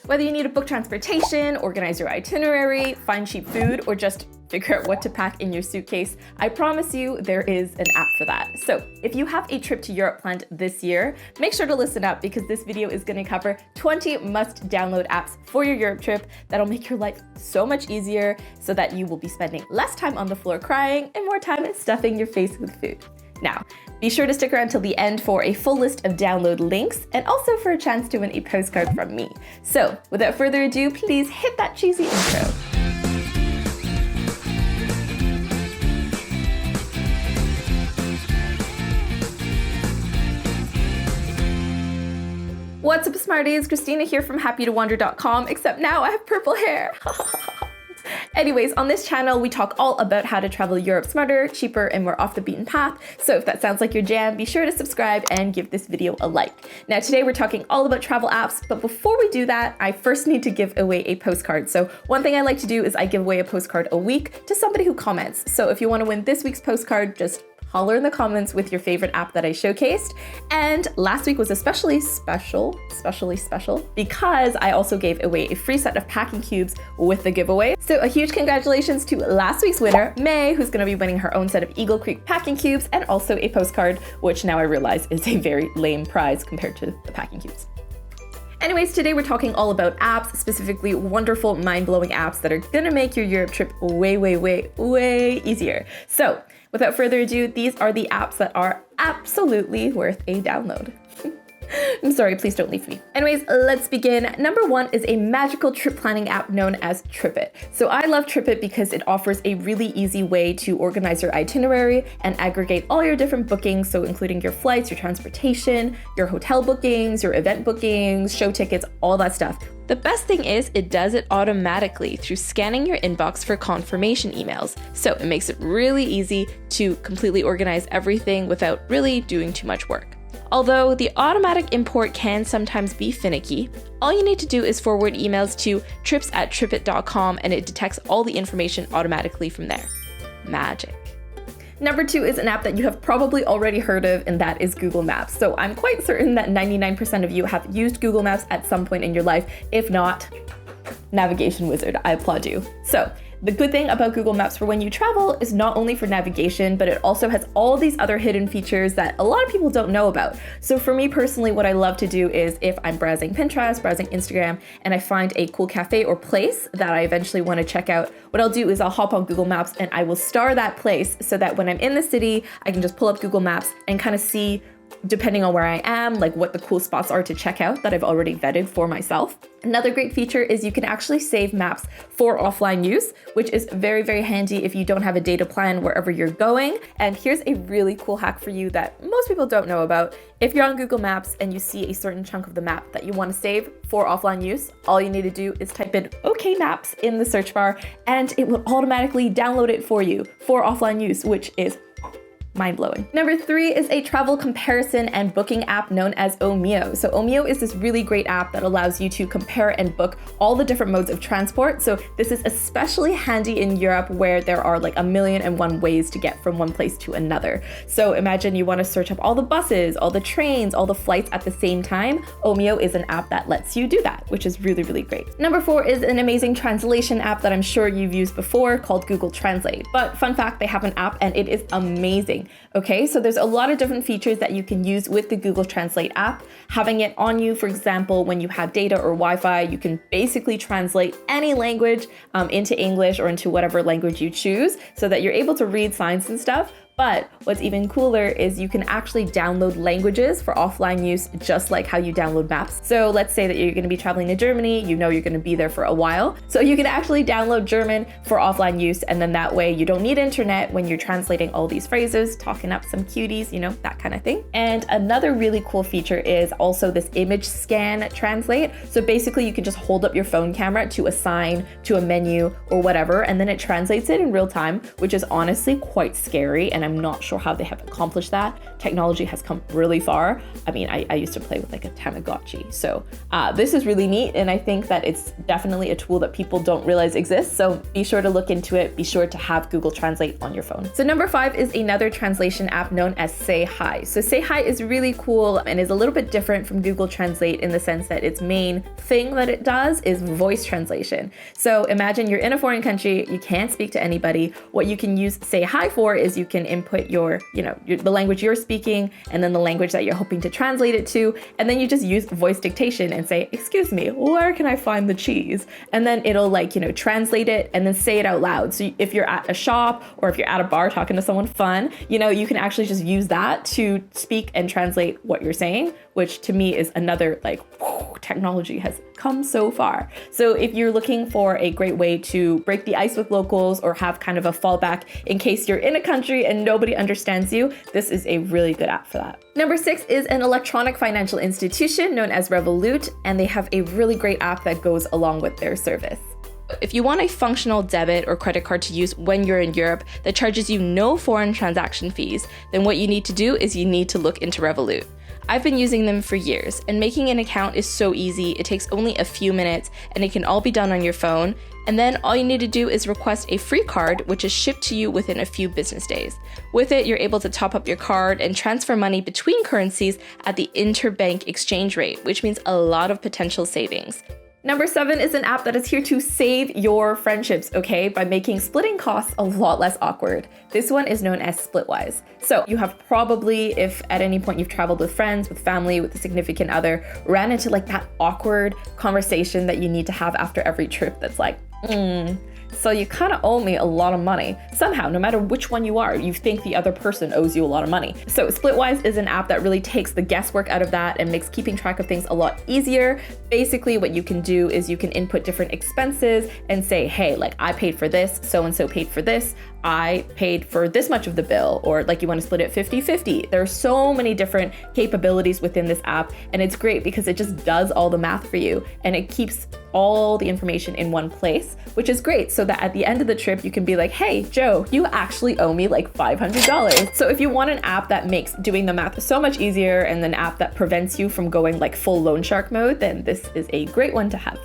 Whether you need to book transportation, organize your itinerary, find cheap food, or just figure out what to pack in your suitcase, I promise you there is an app for that. So if you have a trip to Europe planned this year, make sure to listen up because this video is going to cover 20 must-download apps for your Europe trip that'll make your life so much easier so that you will be spending less time on the floor crying and more time stuffing your face with food. Now, be sure to stick around till the end for a full list of download links and also for a chance to win a postcard from me. So without further ado, please hit that cheesy intro. What's up, Smarties? Christina here from happytowander.com, except now I have purple hair. Anyways, on this channel, we talk all about how to travel Europe smarter, cheaper, and more off the beaten path. So if that sounds like your jam, be sure to subscribe and give this video a like. Now, today we're talking all about travel apps, but before we do that, I first need to give away a postcard. So one thing I like to do is I give away a postcard a week to somebody who comments. So if you want to win this week's postcard, just holler in the comments with your favorite app that I showcased. And last week was especially special because I also gave away a free set of packing cubes with the giveaway. So a huge congratulations to last week's winner, May, who's going to be winning her own set of Eagle Creek packing cubes and also a postcard, which now I realize is a very lame prize compared to the packing cubes. Anyways, today we're talking all about apps, specifically wonderful, mind-blowing apps that are gonna make your Europe trip way easier. So without further ado, these are the apps that are absolutely worth a download. I'm sorry, please don't leave me. Anyways, let's begin. Number one is a magical trip planning app known as TripIt. So I love TripIt because it offers a really easy way to organize your itinerary and aggregate all your different bookings, so including your flights, your transportation, your hotel bookings, your event bookings, show tickets, all that stuff. The best thing is it does it automatically through scanning your inbox for confirmation emails. So it makes it really easy to completely organize everything without really doing too much work. Although the automatic import can sometimes be finicky, all you need to do is forward emails to trips@tripit.com and it detects all the information automatically from there. Magic. Number two is an app that you have probably already heard of, and that is Google Maps. So I'm quite certain that 99% of you have used Google Maps at some point in your life. If not, navigation wizard, I applaud you. So the good thing about Google Maps for when you travel is not only for navigation, but it also has all these other hidden features that a lot of people don't know about. So for me personally, what I love to do is if I'm browsing Pinterest, browsing Instagram, and I find a cool cafe or place that I eventually want to check out, what I'll do is I'll hop on Google Maps and I will star that place so that when I'm in the city, I can just pull up Google Maps and kind of see, depending on where I am, like what the cool spots are to check out that I've already vetted for myself. Another great feature is you can actually save maps for offline use, which is very handy if you don't have a data plan wherever you're going. And here's a really cool hack for you that most people don't know about. If you're on Google Maps and you see a certain chunk of the map that you want to save for offline use, all you need to do is type in OK Maps in the search bar and it will automatically download it for you for offline use, which is mind-blowing. Number three is a travel comparison and booking app known as Omio. So Omio is this really great app that allows you to compare and book all the different modes of transport. So this is especially handy in Europe where there are like 1,000,001 ways to get from one place to another. So imagine you want to search up all the buses, all the trains, all the flights at the same time. Omio is an app that lets you do that, which is really great. Number four is an amazing translation app that I'm sure you've used before called Google Translate. But fun fact, they have an app and it is amazing. Okay, so there's a lot of different features that you can use with the Google Translate app. Having it on you, for example, when you have data or Wi-Fi, you can basically translate any language into English or into whatever language you choose so that you're able to read signs and stuff. But what's even cooler is you can actually download languages for offline use, just like how you download maps. So let's say that you're going to be traveling to Germany, you know you're going to be there for a while. So you can actually download German for offline use, and then that way you don't need internet when you're translating all these phrases, talking up some cuties, you know, that kind of thing. And another really cool feature is also this image scan translate. So basically you can just hold up your phone camera to a sign, to a menu or whatever, and then it translates it in real time, which is honestly quite scary. And I'm not sure how they have accomplished that. Technology has come really far. I mean, I used to play with like a Tamagotchi. So this is really neat, and I think that it's definitely a tool that people don't realize exists. So be sure to look into it. Be sure to have Google Translate on your phone. So number 5 is another translation app known as Say Hi. So Say Hi is really cool and is a little bit different from Google Translate in the sense that its main thing that it does is voice translation. So imagine you're in a foreign country, you can't speak to anybody. What you can use Say Hi for is you can input the language you're speaking and then the language that you're hoping to translate it to, and then you just use voice dictation and say, "Excuse me, where can I find the cheese?" And then it'll translate it and then say it out loud. So if you're at a shop or if you're at a bar talking to someone fun, you can actually just use that to speak and translate what you're saying, which to me is another technology has come so far. So if you're looking for a great way to break the ice with locals or have kind of a fallback in case you're in a country and nobody understands you, this is a really good app for that. Number 6 is an electronic financial institution known as Revolut, and they have a really great app that goes along with their service. If you want a functional debit or credit card to use when you're in Europe that charges you no foreign transaction fees, then what you need to do is you need to look into Revolut. I've been using them for years, and making an account is so easy. It takes only a few minutes, and it can all be done on your phone. And then all you need to do is request a free card, which is shipped to you within a few business days. With it, you're able to top up your card and transfer money between currencies at the interbank exchange rate, which means a lot of potential savings. Number 7 is an app that is here to save your friendships, okay, by making splitting costs a lot less awkward. This one is known as Splitwise. So you have probably, if at any point you've traveled with friends, with family, with a significant other, ran into that awkward conversation that you need to have after every trip that's so you kind of owe me a lot of money. Somehow, no matter which one you are, you think the other person owes you a lot of money. So Splitwise is an app that really takes the guesswork out of that and makes keeping track of things a lot easier. Basically, what you can do is you can input different expenses and say, hey, I paid for this, so-and-so paid for this, I paid for this much of the bill, or you want to split it 50-50. There are so many different capabilities within this app, and it's great because it just does all the math for you, and it keeps all the information in one place, which is great, so that at the end of the trip, you can be like, hey, Joe, you actually owe me $500. So if you want an app that makes doing the math so much easier and an app that prevents you from going full loan shark mode, then this is a great one to have.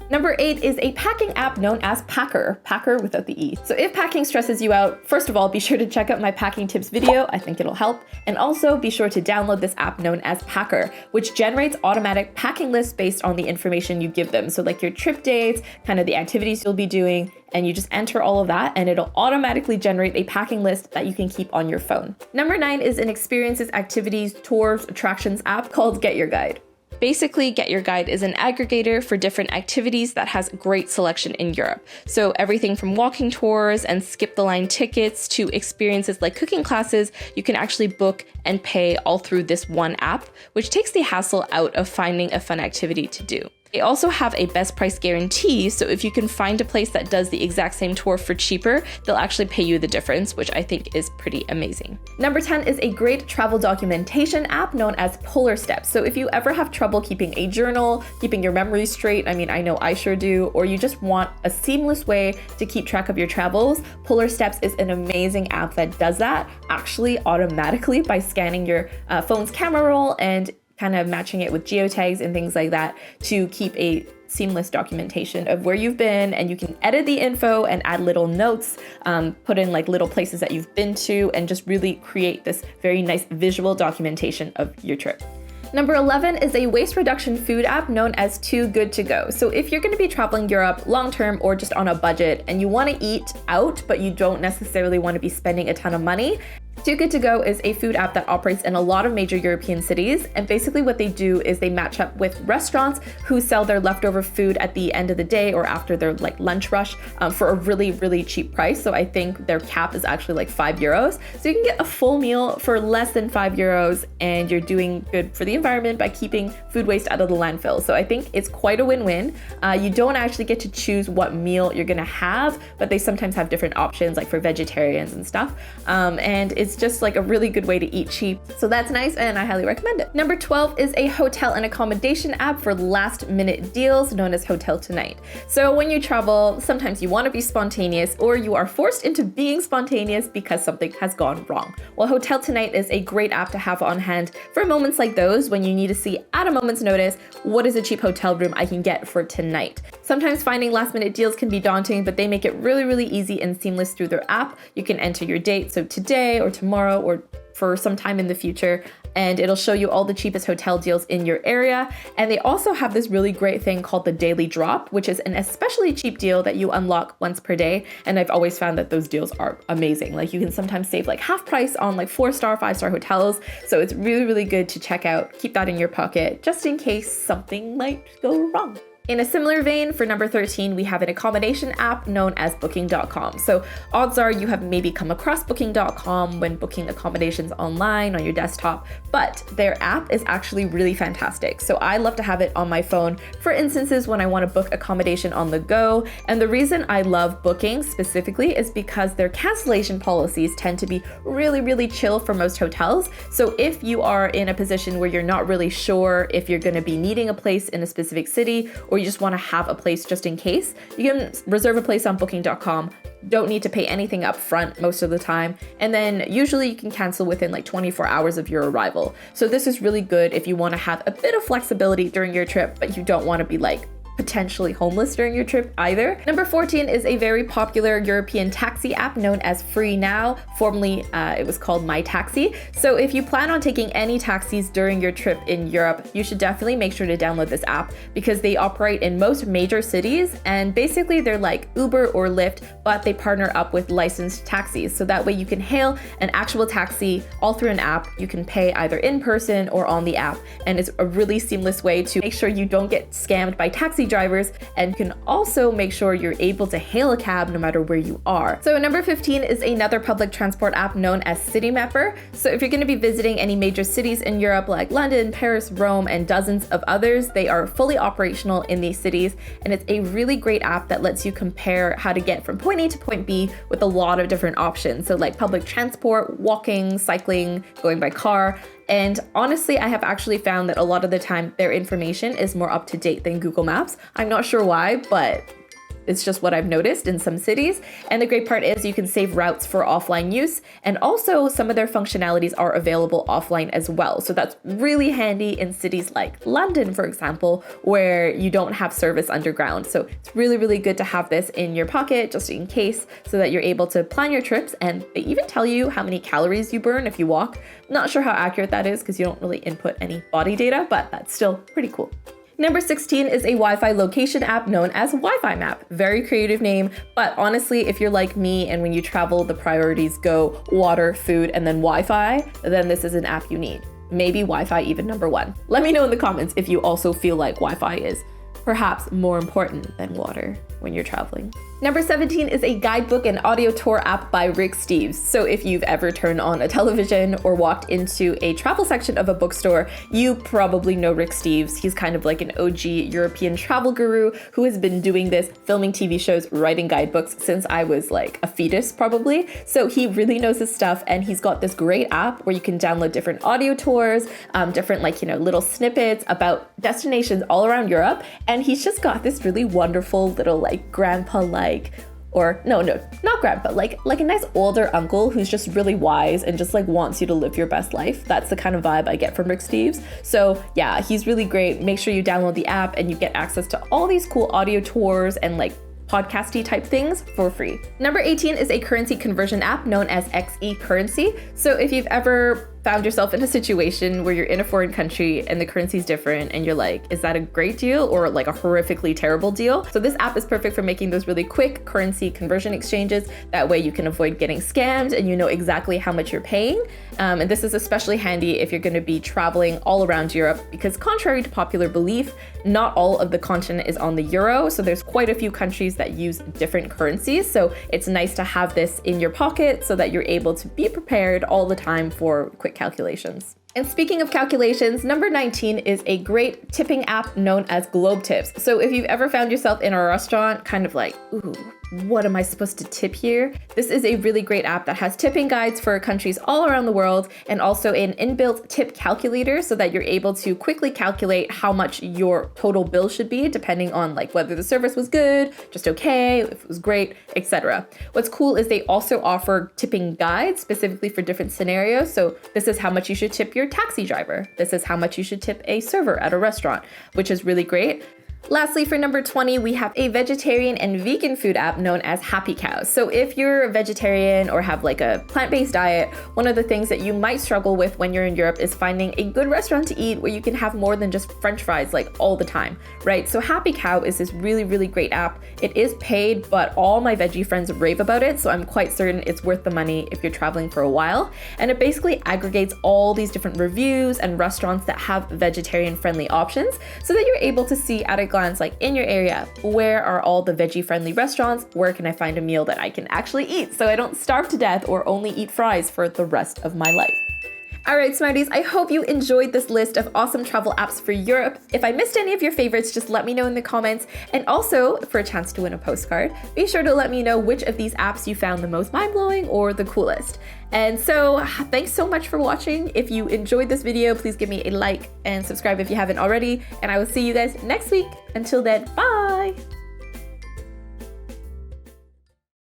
Number 8 is a packing app known as Packer without the E. So if packing stresses you out, first of all, be sure to check out my packing tips video. I think it'll help. And also be sure to download this app known as Packer, which generates automatic packing lists based on the information you give them. So your trip dates, kind of the activities you'll be doing, and you just enter all of that and it'll automatically generate a packing list that you can keep on your phone. Number 9 is an experiences, activities, tours, attractions app called Get Your Guide. Basically, Get Your Guide is an aggregator for different activities that has great selection in Europe. So everything from walking tours and skip the line tickets to experiences like cooking classes, you can actually book and pay all through this one app, which takes the hassle out of finding a fun activity to do. They also have a best price guarantee, so if you can find a place that does the exact same tour for cheaper, they'll actually pay you the difference, which I think is pretty amazing. Number 10 is a great travel documentation app known as Polar Steps. So if you ever have trouble keeping a journal, keeping your memories straight, I know I sure do, or you just want a seamless way to keep track of your travels, Polar Steps is an amazing app that does that actually automatically by scanning your phone's camera roll and kind of matching it with geotags and things like that to keep a seamless documentation of where you've been, and you can edit the info and add little notes, put in little places that you've been to, and just really create this very nice visual documentation of your trip. Number 11 is a waste reduction food app known as Too Good To Go. So if you're going to be traveling Europe long-term or just on a budget and you want to eat out, but you don't necessarily want to be spending a ton of money, Too Good To Go is a food app that operates in a lot of major European cities, and basically what they do is they match up with restaurants who sell their leftover food at the end of the day or after their lunch rush for a really, really cheap price. So I think their cap is actually €5. So you can get a full meal for less than €5, and you're doing good for the environment by keeping food waste out of the landfill. So I think it's quite a win-win. You don't actually get to choose what meal you're gonna have, but they sometimes have different options for vegetarians and stuff. And it's it's just like a really good way to eat cheap. So that's nice and I highly recommend it. Number 12 is a hotel and accommodation app for last minute deals known as Hotel Tonight. So when you travel, sometimes you want to be spontaneous or you are forced into being spontaneous because something has gone wrong. Well, Hotel Tonight is a great app to have on hand for moments like those when you need to see at a moment's notice what is a cheap hotel room I can get for tonight. Sometimes finding last minute deals can be daunting, but they make it really easy and seamless through their app. You can enter your date, so today or tomorrow or for some time in the future, and it'll show you all the cheapest hotel deals in your area. And they also have this really great thing called the Daily Drop, which is an especially cheap deal that you unlock once per day. And I've always found that those deals are amazing. Like you can sometimes save like half price on like 4-star, 5-star hotels. So it's really good to check out. Keep that in your pocket just in case something might go wrong. In a similar vein, for number 13, we have an accommodation app known as Booking.com. So odds are you have maybe come across Booking.com when booking accommodations online on your desktop, but their app is actually really fantastic. So I love to have it on my phone for instances when I want to book accommodation on the go. And the reason I love Booking specifically is because their cancellation policies tend to be really chill for most hotels. So if you are in a position where you're not really sure if you're going to be needing a place in a specific city, or you just want to have a place just in case, you can reserve a place on Booking.com. Don't need to pay anything up front most of the time. And then usually you can cancel within like 24 hours of your arrival. So this is really good if you want to have a bit of flexibility during your trip, but you don't want to be like potentially homeless during your trip either. Number 14 is a very popular European taxi app known as Free Now. Formerly, it was called My Taxi. So if you plan on taking any taxis during your trip in Europe, you should definitely make sure to download this app because they operate in most major cities. And basically they're like Uber or Lyft, but they partner up with licensed taxis. So that way you can hail an actual taxi all through an app. You can pay either in person or on the app. And it's a really seamless way to make sure you don't get scammed by taxi drivers, and can also make sure you're able to hail a cab no matter where you are. So number 15 is another public transport app known as City Mapper. So if you're going to be visiting any major cities in Europe like London, Paris, Rome, and dozens of others, they are fully operational in these cities, and it's a really great app that lets you compare how to get from point A to point B with a lot of different options. So like public transport, walking, cycling, going by car. And honestly, I have actually found that a lot of the time their information is more up to date than Google Maps. I'm not sure why, but it's just what I've noticed in some cities. And the great part is you can save routes for offline use. And also some of their functionalities are available offline as well. So that's really handy in cities like London, for example, where you don't have service underground. So it's really good to have this in your pocket just in case, so that you're able to plan your trips. And they even tell you how many calories you burn if you walk. Not sure how accurate that is because you don't really input any body data, but that's still pretty cool. Number 16 is a Wi-Fi location app known as Wi-Fi Map. Very creative name, but honestly, if you're like me and when you travel, the priorities go water, food, and then Wi-Fi, then this is an app you need. Maybe Wi-Fi even number 1. Let me know in the comments if you also feel like Wi-Fi is perhaps more important than water when you're traveling. Number 17 is a guidebook and audio tour app by Rick Steves. So if you've ever turned on a television or walked into a travel section of a bookstore, you probably know Rick Steves. He's kind of like an OG European travel guru who has been doing this, filming TV shows, writing guidebooks since I was like a fetus probably. So he really knows his stuff, and he's got this great app where you can download different audio tours, different little snippets about destinations all around Europe. And he's just got this really wonderful little grandpa or no, not grandpa, like a nice older uncle who's just really wise and just wants you to live your best life. That's the kind of vibe I get from Rick Steves. So yeah, he's really great. Make sure you download the app and you get access to all these cool audio tours and podcasty type things for free. Number 18 is a currency conversion app known as XE Currency. So if you've ever found yourself in a situation where you're in a foreign country and the currency is different and you're like, is that a great deal or a horrifically terrible deal? So this app is perfect for making those really quick currency conversion exchanges. That way you can avoid getting scammed and you know exactly how much you're paying. And this is especially handy if you're going to be traveling all around Europe, because contrary to popular belief, not all of the continent is on the euro. So there's quite a few countries that use different currencies. So it's nice to have this in your pocket so that you're able to be prepared all the time for quick calculations. And speaking of calculations, number 19 is a great tipping app known as Globe Tips. So if you've ever found yourself in a restaurant kind of ooh, what am I supposed to tip here? This is a really great app that has tipping guides for countries all around the world and also an inbuilt tip calculator so that you're able to quickly calculate how much your total bill should be depending on like whether the service was good, just okay, if it was great, etc. What's cool is they also offer tipping guides specifically for different scenarios. So this is how much you should tip your taxi driver. This is how much you should tip a server at a restaurant, which is really great. Lastly, for number 20, we have a vegetarian and vegan food app known as Happy Cow. So if you're a vegetarian or have like a plant-based diet, one of the things that you might struggle with when you're in Europe is finding a good restaurant to eat where you can have more than just French fries like all the time, right? So Happy Cow is this really, really great app. It is paid, but all my veggie friends rave about it, so I'm quite certain it's worth the money if you're traveling for a while. And it basically aggregates all these different reviews and restaurants that have vegetarian-friendly options so that you're able to see at a glance, like in your area, where are all the veggie friendly restaurants? Where can I find a meal that I can actually eat so I don't starve to death or only eat fries for the rest of my life? All right, Smarties, I hope you enjoyed this list of awesome travel apps for Europe. If I missed any of your favorites, just let me know in the comments. And also, for a chance to win a postcard, be sure to let me know which of these apps you found the most mind-blowing or the coolest. And so, thanks so much for watching. If you enjoyed this video, please give me a like and subscribe if you haven't already. And I will see you guys next week. Until then, bye!